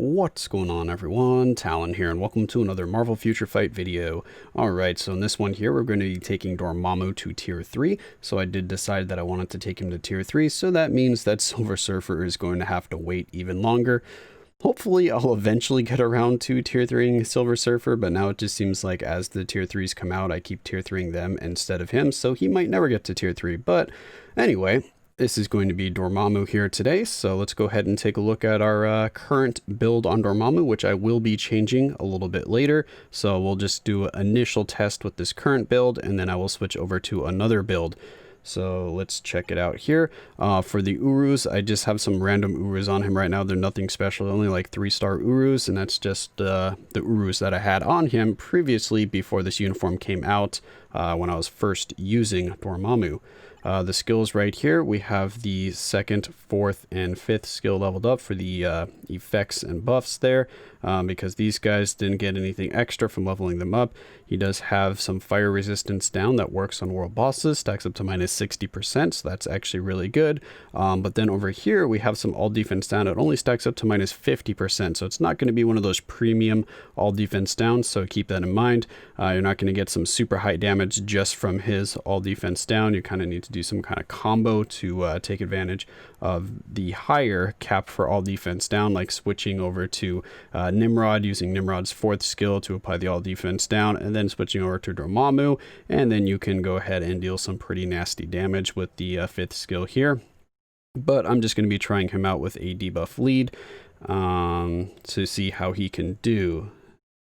What's going on, everyone? Talen here, and welcome to another Marvel Future Fight video. Alright, so in this one here, we're going to be taking Dormammu to Tier 3. So I did decide that I wanted to take him to Tier 3, so that means that Silver Surfer is going to have to wait even longer. Hopefully, I'll eventually get around to Tier 3ing Silver Surfer, but now it just seems like as the Tier 3s come out, I keep Tier 3ing them instead of him, so he might never get to Tier 3. But anyway, this is going to be Dormammu here today, so let's go ahead and take a look at our current build on Dormammu, which I will be changing a little bit later. So we'll just do an initial test with this current build, and then I will switch over to another build. So let's check it out here. For the Urus, I just have some random Urus on him right now. They're nothing special, only like 3-star Urus, and that's just the Urus that I had on him previously before this uniform came out when I was first using Dormammu. The skills right here, we have the 2nd, 4th, and 5th skill leveled up for the effects and buffs there, because these guys didn't get anything extra from leveling them up. He does have some fire resistance down that works on world bosses, stacks up to minus 60%, so that's actually really good. But then over here, we have some all defense down. It only stacks up to minus 50%, so it's not going to be one of those premium all defense down, so keep that in mind. You're not going to get some super high damage just from his all defense down. You kind of need to do some kind of combo to take advantage of the higher cap for all defense down, like switching over to Nimrod, using Nimrod's 4th skill to apply the all defense down, and then switching over to Dormammu, and then you can go ahead and deal some pretty nasty damage with the 5th skill here. But I'm just going to be trying him out with a debuff lead to see how he can do.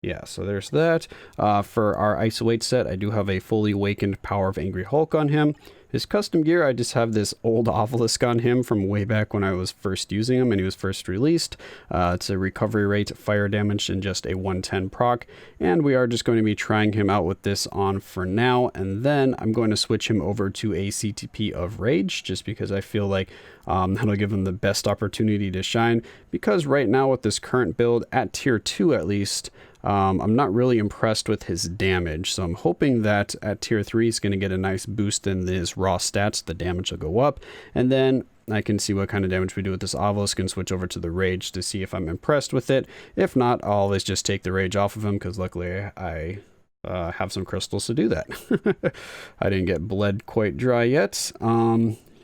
Yeah, so there's that. For our Isolate set, I do have a fully awakened Power of Angry Hulk on him. His custom gear, I just have this old obelisk on him from way back when I was first using him and he was first released. It's a recovery rate, fire damage, and just a 110 proc. And we are just going to be trying him out with this on for now. And then I'm going to switch him over to a CTP of Rage, just because I feel like that'll give him the best opportunity to shine. Because right now with this current build, at tier 2 at least, I'm not really impressed with his damage, so I'm hoping that at tier 3 he's going to get a nice boost in his raw stats. The damage will go up, and then I can see what kind of damage we do with this obelisk and switch over to the rage to see if I'm impressed with it. If not, I'll always just take the rage off of him, because luckily I have some crystals to do that. I didn't get bled quite dry yet.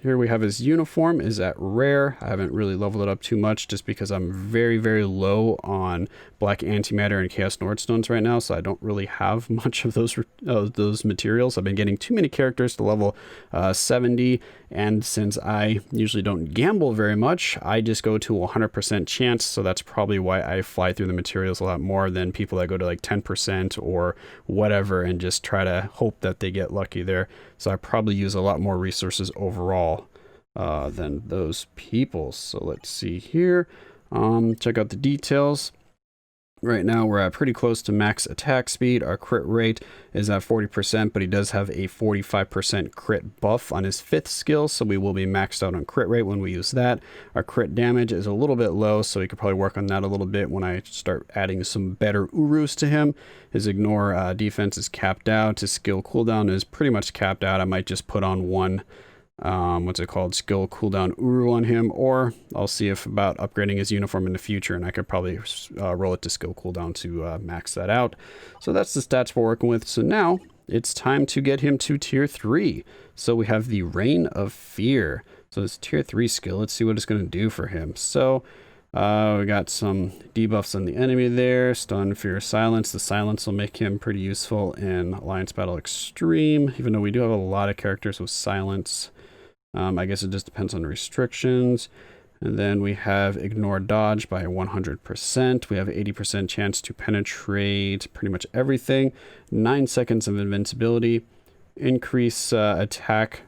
Here we have his uniform is at rare. I haven't really leveled it up too much just because I'm very, very low on black antimatter and chaos nordstones right now, so I don't really have much of those materials. I've been getting too many characters to level 70, and since I usually don't gamble very much, I just go to 100% chance, so that's probably why I fly through the materials a lot more than people that go to like 10% or whatever and just try to hope that they get lucky there. So I probably use a lot more resources overall than those people. So let's see here. Check out the details. Right now we're at pretty close to max attack speed. Our crit rate is at 40%, but he does have a 45% crit buff on his 5th skill, so we will be maxed out on crit rate when we use that. Our crit damage is a little bit low, so we could probably work on that a little bit when I start adding some better Urus to him. His ignore defense is capped out. His skill cooldown is pretty much capped out. I might just put on one skill cooldown Uru on him, or I'll see if about upgrading his uniform in the future, and I could probably roll it to skill cooldown to max that out. So that's the stats we're working with. So now it's time to get him to tier 3. So we have the Reign of Fear. So this tier 3 skill, let's see what it's going to do for him. So we got some debuffs on the enemy there. Stun, Fear, Silence. The Silence will make him pretty useful in Alliance Battle Extreme, even though we do have a lot of characters with Silence. I guess it just depends on restrictions. And then we have Ignore Dodge by 100%. We have 80% chance to penetrate pretty much everything. 9 seconds of invincibility. Increase attack.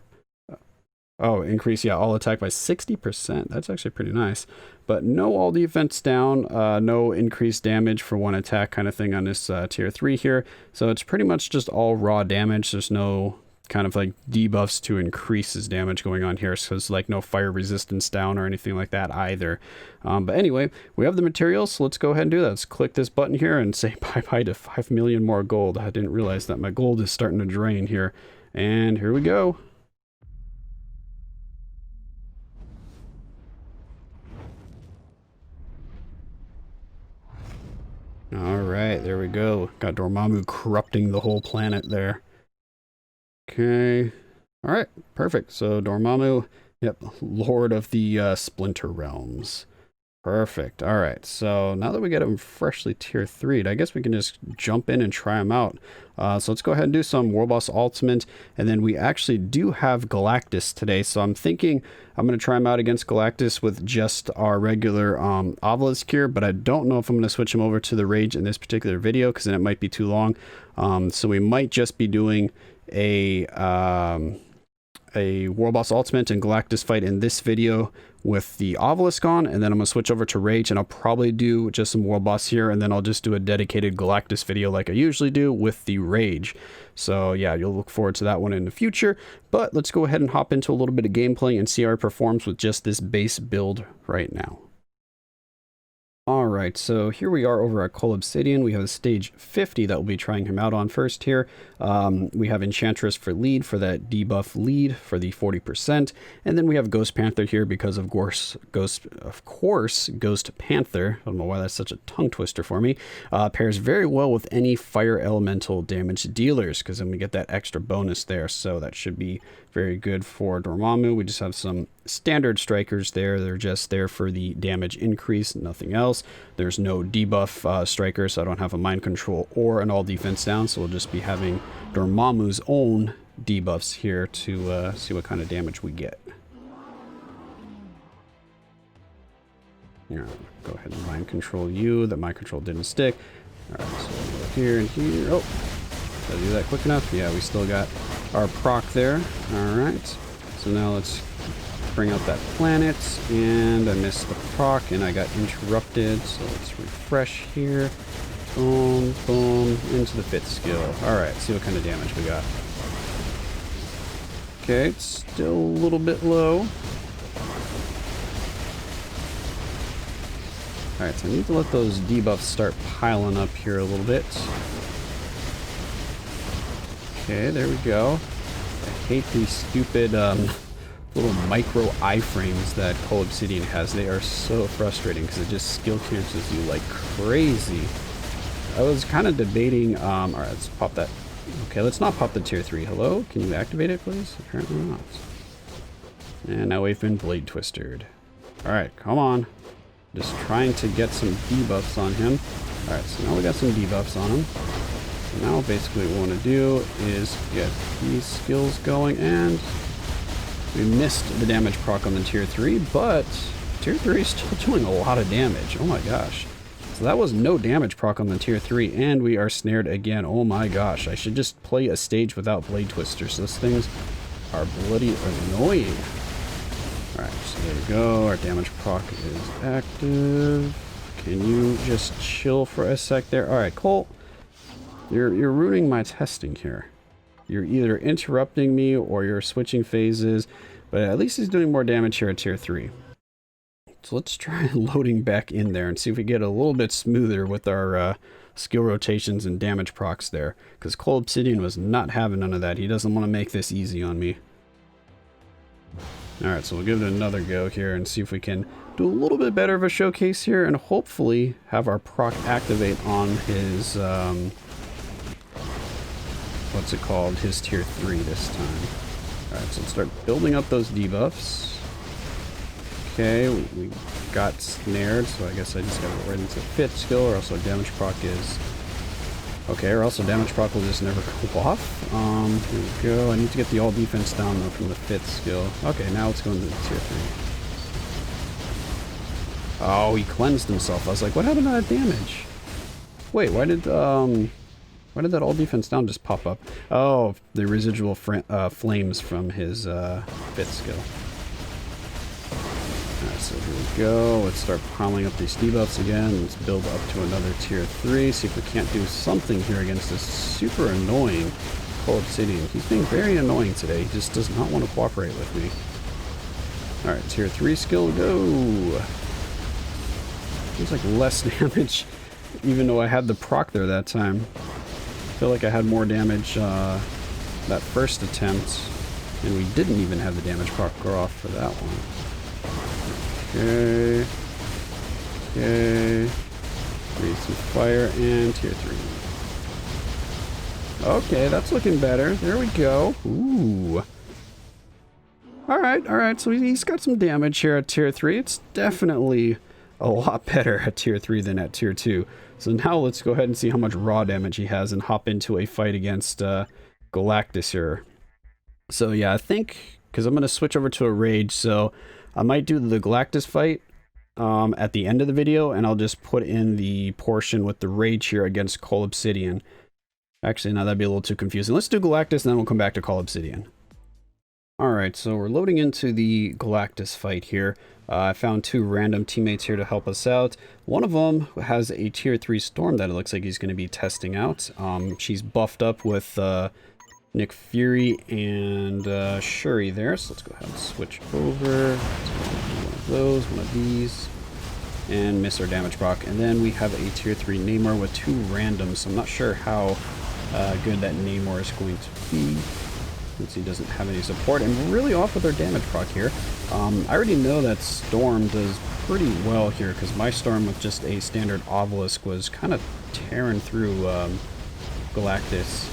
Increase all attack by 60%. That's actually pretty nice. But no all defense down, no increased damage for one attack kind of thing on this tier 3 here. So it's pretty much just all raw damage. There's no kind of like debuffs to increase his damage going on here, so it's like no fire resistance down or anything like that either. But anyway, we have the materials, so let's go ahead and do that. Let's click this button here and say bye-bye to 5 million more gold. I didn't realize that my gold is starting to drain here. And here we go. Alright, there we go. Got Dormammu corrupting the whole planet there. Okay. Alright, perfect. So Dormammu, yep, Lord of the Splinter Realms. Perfect. All right. So now that we get him freshly tier 3'd, I guess we can just jump in and try him out. So let's go ahead and do some World Boss Ultimate. And then we actually do have Galactus today. So I'm thinking I'm going to try him out against Galactus with just our regular obelisk here. But I don't know if I'm going to switch him over to the Rage in this particular video because then it might be too long. So we might just be doing a World Boss Ultimate and Galactus fight in this video with the obelisk on, and then I'm gonna switch over to Rage, and I'll probably do just some World Boss here, and then I'll just do a dedicated Galactus video like I usually do with the Rage. So yeah, you'll look forward to that one in the future, but let's go ahead and hop into a little bit of gameplay and see how it performs with just this base build right now. Alright, so here we are over at Cole Obsidian. We have a stage 50 that we'll be trying him out on first here. We have Enchantress for lead for that debuff lead for the 40%. And then we have Ghost Panther here because of course Ghost Panther, I don't know why that's such a tongue twister for me, pairs very well with any fire elemental damage dealers because then we get that extra bonus there. So that should be very good for Dormammu. We just have some standard strikers there. They're just there for the damage increase, nothing else. There's no debuff striker, so I don't have a mind control or an all defense down, so we'll just be having Dormammu's own debuffs here to see what kind of damage we get. Yeah, go ahead and mind control you. That mind control didn't stick. Alright, so here and here. Oh, did I do that quick enough? Yeah, we still got our proc there. Alright, so now let's bring out that planet, and I missed the proc and I got interrupted, so let's refresh here. Boom, boom, into the 5th skill. Alright, see what kind of damage we got. Okay, it's still a little bit low. Alright, so I need to let those debuffs start piling up here a little bit. Okay, there we go. I hate these stupid little micro iframes that Cole Obsidian has. They are so frustrating because it just skill cancels you like crazy. I was kind of debating, alright, let's pop that. Okay, let's not pop the tier 3. Hello? Can you activate it, please? Apparently not. And now we've been blade twistered. Alright, come on. Just trying to get some debuffs on him. Alright, so now we got some debuffs on him. So now basically what we want to do is get these skills going, and we missed the damage proc on the tier 3, but tier 3 is still doing a lot of damage. Oh my gosh. So that was no damage proc on the tier 3, and we are snared again. Oh my gosh. I should just play a stage without blade twisters. Those things are bloody annoying. Alright, so there we go. Our damage proc is active. Can you just chill for a sec there? Alright, Colt. You're ruining my testing here. You're either interrupting me or you're switching phases, but at least he's doing more damage here at tier 3. So let's try loading back in there and see if we get a little bit smoother with our skill rotations and damage procs there, because Cole Obsidian was not having none of that. He doesn't want to make this easy on me. Alright, so we'll give it another go here and see if we can do a little bit better of a showcase here and hopefully have our proc activate on his what's it called, his tier 3 this time. Alright, so let's start building up those debuffs. Okay, we got snared, so I guess I just gotta go right into the 5th skill, or else our damage proc is... Okay, or else our damage proc will just never go off. Here we go. I need to get the all defense down though from the 5th skill. Okay, now let's go into the tier 3. Oh, he cleansed himself. I was like, what happened to that damage? Wait, why did that all defense down just pop up? Oh, the residual flames from his 5th skill. Alright, so here we go. Let's start piling up these debuffs again. Let's build up to another tier 3. See if we can't do something here against this super annoying Cole Obsidian. He's being very annoying today. He just does not want to cooperate with me. Alright, tier 3 skill, go! Seems like less damage, even though I had the proc there that time. I feel like I had more damage that first attempt, and we didn't even have the damage proc go off for that one. Okay. Okay. Breathe some fire and tier 3. Okay, that's looking better. There we go. Ooh. Alright, so he's got some damage here at tier 3. It's definitely a lot better at tier 3 than at tier 2. So now let's go ahead and see how much raw damage he has and hop into a fight against Galactus here. So yeah, I think, because I'm going to switch over to a rage, so I might do the Galactus fight at the end of the video, and I'll just put in the portion with the rage here against Call Obsidian. Actually, no, that'd be a little too confusing. Let's do Galactus, and then we'll come back to Call Obsidian. Alright, so we're loading into the Galactus fight here. I found 2 random teammates here to help us out. One of them has a tier 3 Storm that it looks like he's going to be testing out. She's buffed up with Nick Fury and Shuri there, so let's go ahead and switch over. Let's go one of those, one of these, and miss our damage proc. And then we have a tier 3 Namor with 2 randoms, so I'm not sure how good that Namor is going to be, since he doesn't have any support, and we're really off with our damage proc here. I already know that Storm does pretty well here, because my Storm with just a standard obelisk was kind of tearing through Galactus.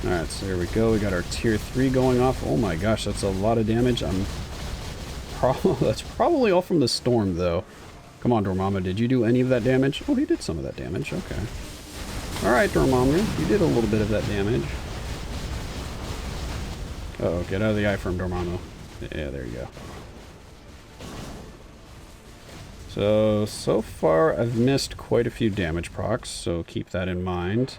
Alright, so there we go. We got our tier 3 going off. Oh my gosh, that's a lot of damage. That's probably all from the Storm, though. Come on, Dormammu, did you do any of that damage? Oh, he did some of that damage. Okay. Alright, Dormammu, you did a little bit of that damage. Uh-oh, get out of the eye from Dormammu. Yeah, there you go. So far I've missed quite a few damage procs, so keep that in mind.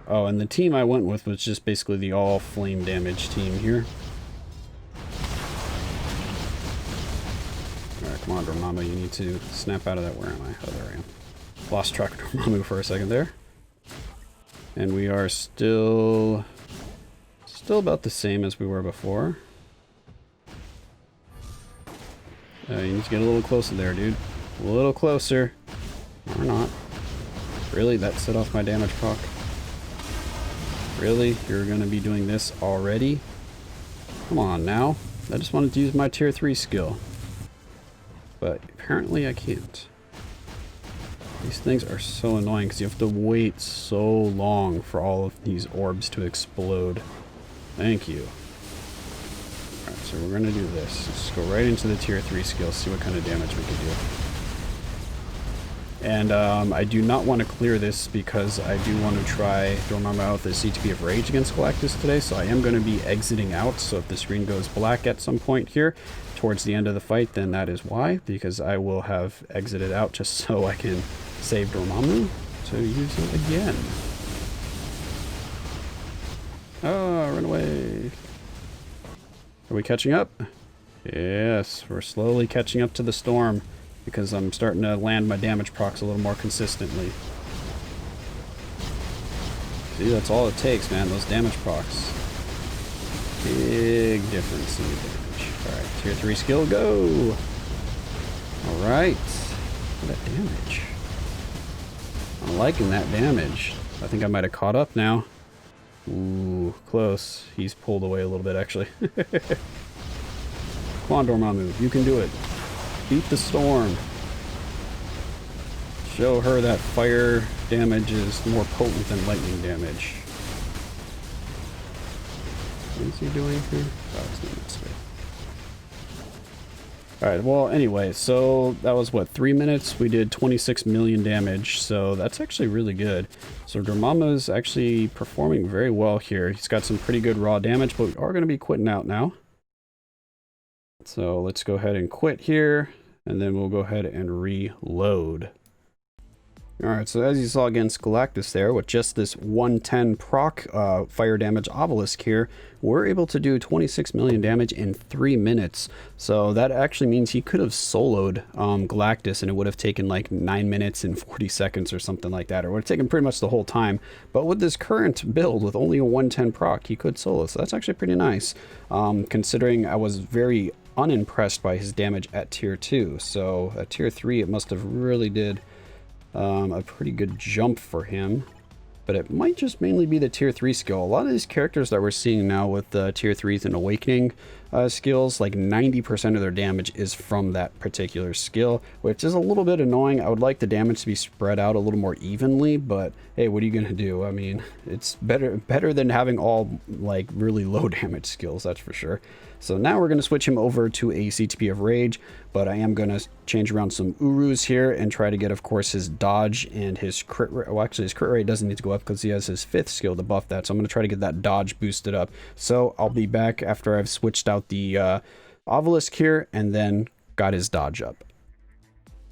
Oh, and the team I went with was just basically the all flame damage team here. Alright, come on, Dormammu, you need to snap out of that. Where am I? Oh, there I am. Lost track of Dormammu for a second there. And we are still about the same as we were before. You need to get a little closer there, dude. A little closer. Or not. Really? That set off my damage proc? Really? You're going to be doing this already? Come on now. I just wanted to use my tier 3 skill. But apparently I can't. These things are so annoying because you have to wait so long for all of these orbs to explode. Thank you. Alright, so we're going to do this. Let's go right into the tier 3 skill, see what kind of damage we can do. And I do not want to clear this because I do want to try Dormammu out with the CTP of Rage against Galactus today, so I am going to be exiting out. So if the screen goes black at some point here towards the end of the fight, then that is why, because I will have exited out just so I can save Dormammu to use it again. Oh, run away. Are we catching up? Yes, we're slowly catching up to the Storm, because I'm starting to land my damage procs a little more consistently. See, that's all it takes, man, those damage procs. Big difference in the damage. Alright, tier 3 skill, go! Alright. Look at that damage. I'm liking that damage. I think I might have caught up now. Ooh, close. He's pulled away a little bit, actually. Come on, Dormammu, you can do it. Beat the Storm. Show her that fire damage is more potent than lightning damage. What is he doing here? Oh, it's not this way. Alright, well, anyway, so that was, what, 3 minutes? We did 26 million damage, so that's actually really good. So Dormammu's actually performing very well here. He's got some pretty good raw damage, but we are going to be quitting out now. So let's go ahead and quit here, and then we'll go ahead and reload. Alright, so as you saw against Galactus there, with just this 110 proc fire damage obelisk here, we're able to do 26 million damage in 3 minutes. So that actually means he could have soloed Galactus, and it would have taken like 9 minutes and 40 seconds or something like that, or would have taken pretty much the whole time. But with this current build, with only a 110 proc, he could solo, so that's actually pretty nice, considering I was very unimpressed by his damage at tier 2. So at tier 3, it must have really did a pretty good jump for him, but it might just mainly be the tier 3 skill. A lot of these characters that we're seeing now with tier 3s and Awakening, skills, like 90% of their damage is from that particular skill, which is a little bit annoying. I would like the damage to be spread out a little more evenly, but hey, what are you gonna do? I mean, it's better than having all like really low damage skills, that's for sure. So now we're going to switch him over to a CTP of Rage, but I am going to change around some Urus here and try to get, of course, his dodge and his crit rate. Well, actually, his crit rate doesn't need to go up because he has his 5th skill to buff that. So I'm going to try to get that dodge boosted up. So I'll be back after I've switched out the obelisk here and then got his dodge up.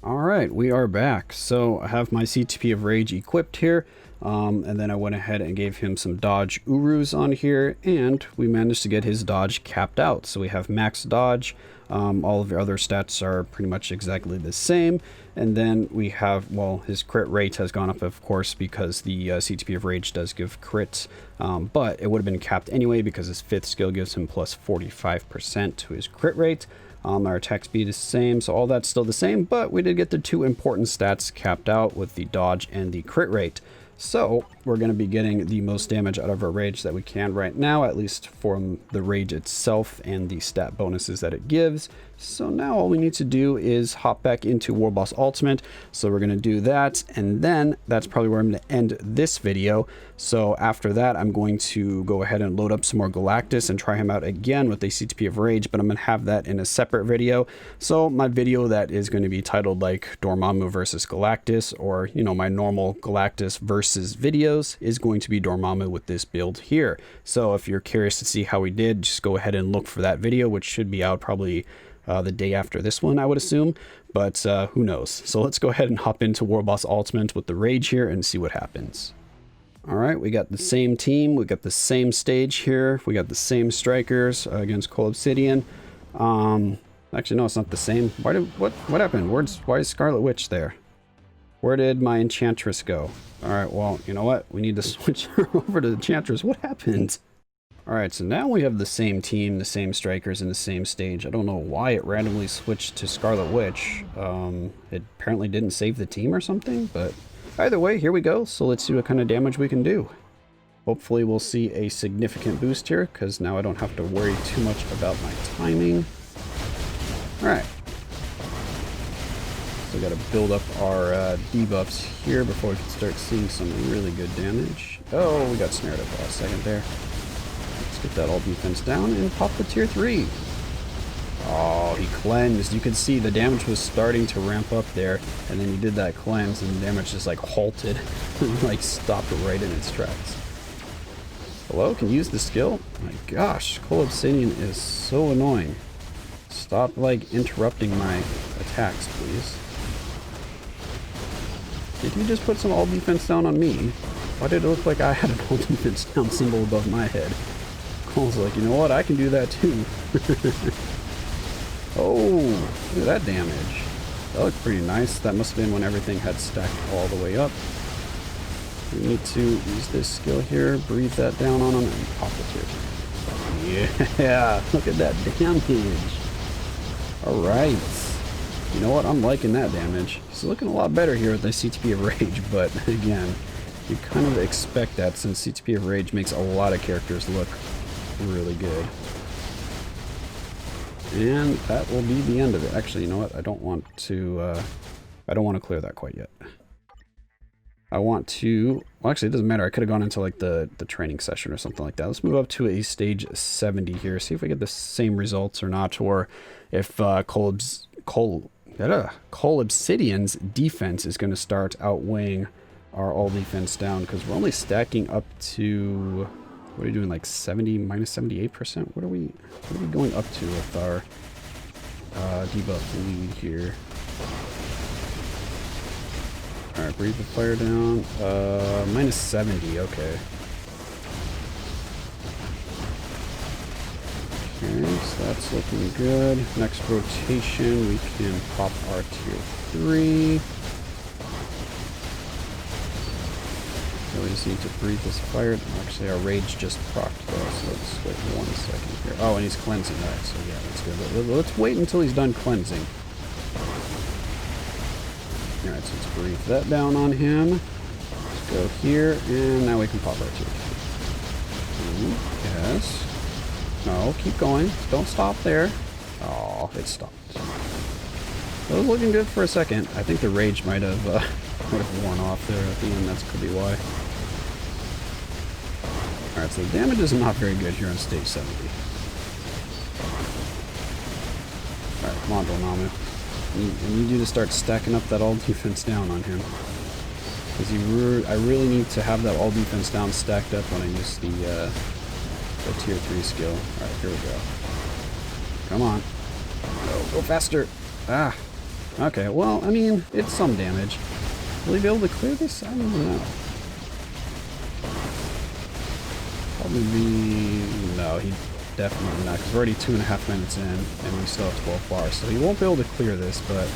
All right, we are back. So I have my CTP of Rage equipped here. And then I went ahead and gave him some dodge Urus on here, and we managed to get his dodge capped out. So we have max dodge. All of your other stats are pretty much exactly the same. And then we have, well, his crit rate has gone up, of course, because the CTP of Rage does give crits. But it would have been capped anyway because his 5th skill gives him plus 45% to his crit rate. Our attack speed is the same, so all that's still the same, but we did get the 2 important stats capped out with the dodge and the crit rate. So we're going to be getting the most damage out of our Rage that we can right now, at least from the Rage itself and the stat bonuses that it gives. So now all we need to do is hop back into War Boss Ultimate. So we're going to do that, and then that's probably where I'm going to end this video. So after that, I'm going to go ahead and load up some more Galactus and try him out again with a CTP of Rage, but I'm going to have that in a separate video. So my video that is going to be titled like Dormammu versus Galactus, or, you know, my normal Galactus versus videos is going to be Dormammu with this build here. So if you're curious to see how we did, just go ahead and look for that video, which should be out probably the day after this one, I would assume, but who knows. So let's go ahead and hop into War Boss Ultimate with the Rage here and see what happens. All right, we got the same team, we got the same stage here, we got the same strikers against Cold Obsidian. Actually, no, it's not the same. What happened? Why is Scarlet Witch there? Where did my Enchantress go? All right, well, you know what? We need to switch her over to the Enchantress. What happened? All right, so now we have the same team, the same strikers, and the same stage. I don't know why it randomly switched to Scarlet Witch. It apparently didn't save the team or something, but either way, here we go. So let's see what kind of damage we can do. Hopefully we'll see a significant boost here, because now I don't have to worry too much about my timing. All right. So we got to build up our debuffs here before we can start seeing some really good damage. Oh, we got snared at the last second there. Get that all defense down and pop the tier 3. Oh, he cleansed. You could see the damage was starting to ramp up there, and then he did that cleanse, and the damage just like halted, like stopped right in its tracks. Hello, can you use the skill? My gosh, Cold Obsidian is so annoying. Stop like interrupting my attacks, please. Did you just put some all defense down on me? Why did it look like I had an all defense down symbol above my head? Cole's like, you know what, I can do that too. Oh, look at that damage. That looked pretty nice. That must have been when everything had stacked all the way up. We need to use this skill here, breathe that down on him, and pop it here. Yeah, look at that damage. Alright. You know what, I'm liking that damage. He's looking a lot better here with the CTP of Rage, but again, you kind of expect that since CTP of Rage makes a lot of characters look really good. And that will be the end of it. Actually, you know what? I don't want to clear that quite yet. I want to, well, actually, it doesn't matter. I could have gone into like the training session or something like that. Let's move up to a stage 70 here. See if we get the same results or not, or if Cold Obsidian's defense is going to start outweighing our all defense down, because we're only stacking up to, what are we doing, like 70 minus 78%? What are we going up to with our debuff lead here? All right, breathe the fire down. Minus 70. Okay. Okay, so that's looking good. Next rotation, we can pop our tier 3. So we just need to breathe this fire. Actually, our rage just procced though, so let's wait 1 second here. Oh, and he's cleansing that, so yeah, that's good. Let's wait until he's done cleansing. Alright, so let's breathe that down on him. Let's go here, and now we can pop our tier 2. Yes. No, keep going. Don't stop there. Oh, it stopped. It was looking good for a second. I think the rage might have worn off there at the end. That could be why. Alright, so the damage is not very good here on stage 70. Alright, come on, Dormammu. I need you to start stacking up that all defense down on him. Because I really need to have that all defense down stacked up when I use the tier 3 skill. Alright, here we go. Come on. Go faster. Ah. Okay, well, I mean, it's some damage. Will he be able to clear this? I don't even know. Probably... No, he definitely not, because we're already 2.5 minutes in, and we still have 12 bars, so he won't be able to clear this, but...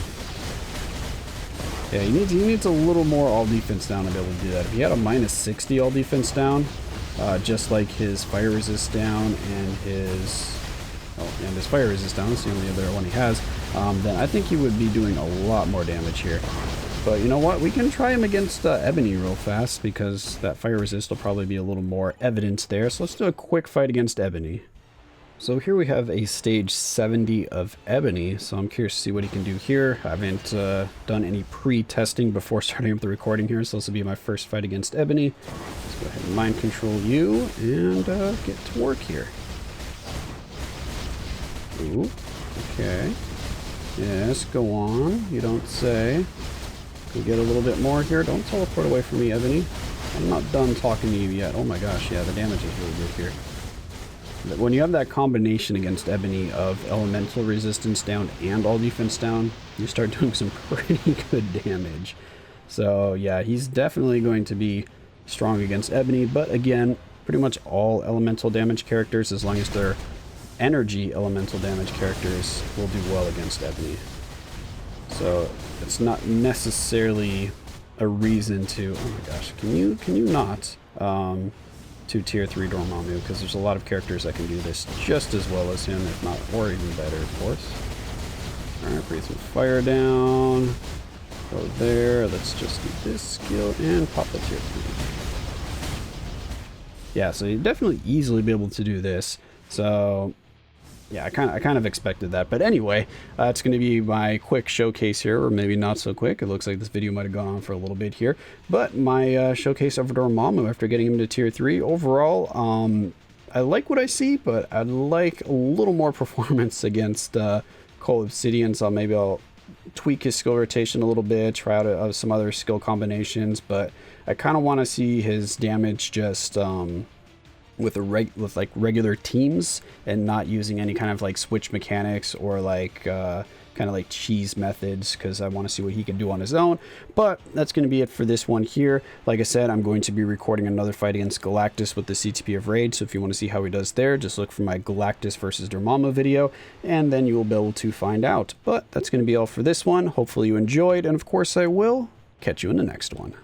Yeah, he needs a little more all defense down to be able to do that. If he had a minus 60 all defense down, just like his fire resist down and his... Oh, and his fire resist down, that's the only other one he has, then I think he would be doing a lot more damage here. But you know what? We can try him against Ebony real fast, because that fire resist will probably be a little more evident there. So let's do a quick fight against Ebony. So here we have a stage 70 of Ebony, so I'm curious to see what he can do here. I haven't done any pre-testing before starting up the recording here, so this will be my first fight against Ebony. Let's go ahead and mind control you and get to work here. Ooh, okay. Yes, go on. You don't say. Can we get a little bit more here? Don't teleport away from me, Ebony. I'm not done talking to you yet. Oh my gosh, yeah, the damage is really good here. But when you have that combination against Ebony of elemental resistance down and all defense down, you start doing some pretty good damage. So yeah, he's definitely going to be strong against Ebony, but again, pretty much all elemental damage characters, as long as they're energy elemental damage characters, will do well against Ebony. So it's not necessarily a reason to... Oh my gosh, can you not to tier 3 Dormammu, because there's a lot of characters that can do this just as well as him, if not, or even better, of course. Alright, breathe some fire down. Go there. Let's just do this skill and pop the tier 3. Yeah, so you'd definitely easily be able to do this. So yeah, I kind of expected that. But anyway, it's going to be my quick showcase here, or maybe not so quick. It looks like this video might have gone on for a little bit here. But my showcase of Dormammu after getting him to tier 3. Overall, I like what I see, but I'd like a little more performance against Cole Obsidian. So maybe I'll tweak his skill rotation a little bit, try out some other skill combinations. But I kind of want to see his damage just... with like regular teams, and not using any kind of like switch mechanics or like kind of like cheese methods, because I want to see what he can do on his own. But that's going to be it for this one here. Like I said, I'm going to be recording another fight against Galactus with the CTP of Rage, so if you want to see how he does there, just look for my Galactus versus Dormammu video, and then you will be able to find out. But that's going to be all for this one. Hopefully you enjoyed, and of course I will catch you in the next one.